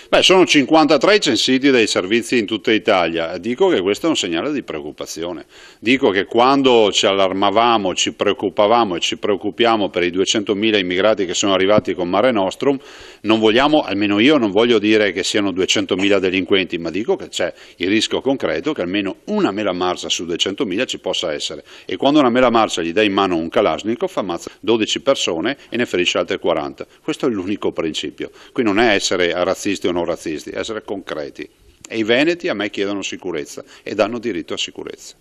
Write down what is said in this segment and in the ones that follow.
Beh, sono 53 i censiti dei servizi in tutta Italia. Dico che questo è un segnale di preoccupazione. Dico che quando ci allarmavamo, ci preoccupavamo e ci preoccupiamo per i 200.000 immigrati che sono arrivati con Mare Nostrum, non vogliamo, almeno io non voglio dire che siano 200.000 delinquenti, ma dico che c'è il rischio concreto che almeno una mela marcia su 200.000 ci possa essere. E quando una mela marcia gli dà in mano un Kalashnikov, ammazza 12 persone e ne ferisce altre 40. Questo è l'unico principio. Qui non è essere razzisti o non razzisti, è essere concreti. E i veneti a me chiedono sicurezza ed hanno diritto a sicurezza.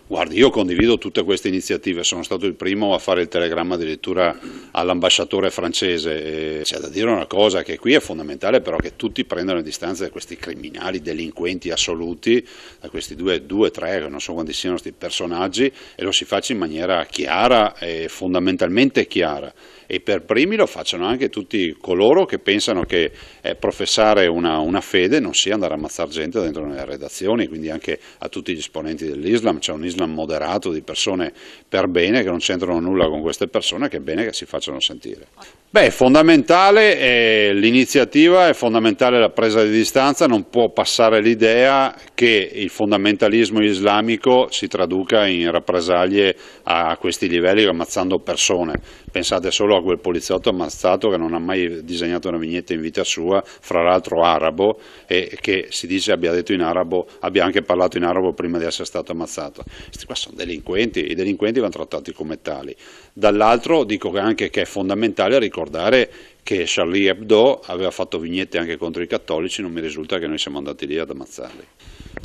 Guardi, io condivido tutte queste iniziative, sono stato il primo a fare il telegramma addirittura all'ambasciatore francese. C'è da dire una cosa, che qui è fondamentale però che tutti prendano distanza da questi criminali, delinquenti assoluti, da questi due, tre, che non so quanti siano questi personaggi, e lo si faccia in maniera chiara e fondamentalmente chiara. E per primi lo facciano anche tutti coloro che pensano che professare una fede non sia andare a ammazzare gente dentro le redazioni, quindi anche a tutti gli esponenti dell'Islam. C'è un Islam moderato di persone per bene che non c'entrano nulla con queste persone, che è bene che si facciano sentire. Beh, è fondamentale l'iniziativa, è fondamentale la presa di distanza, non può passare l'idea che il fondamentalismo islamico si traduca in rappresaglie a questi livelli ammazzando persone. Pensate solo a quel poliziotto ammazzato che non ha mai disegnato una vignetta in vita sua, fra l'altro arabo, e che si dice abbia detto in arabo, abbia anche parlato in arabo prima di essere stato ammazzato. Questi qua sono delinquenti, i delinquenti vanno trattati come tali. Dall'altro dico anche che è fondamentale ricordare che Charlie Hebdo aveva fatto vignette anche contro i cattolici, non mi risulta che noi siamo andati lì ad ammazzarli.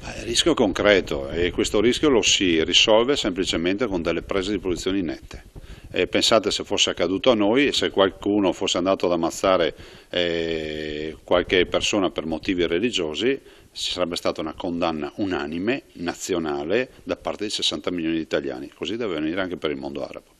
È il rischio concreto e questo rischio lo si risolve semplicemente con delle prese di posizioni nette. Pensate se fosse accaduto a noi, se qualcuno fosse andato ad ammazzare qualche persona per motivi religiosi, ci sarebbe stata una condanna unanime, nazionale, da parte di 60 milioni di italiani. Così deve venire anche per il mondo arabo.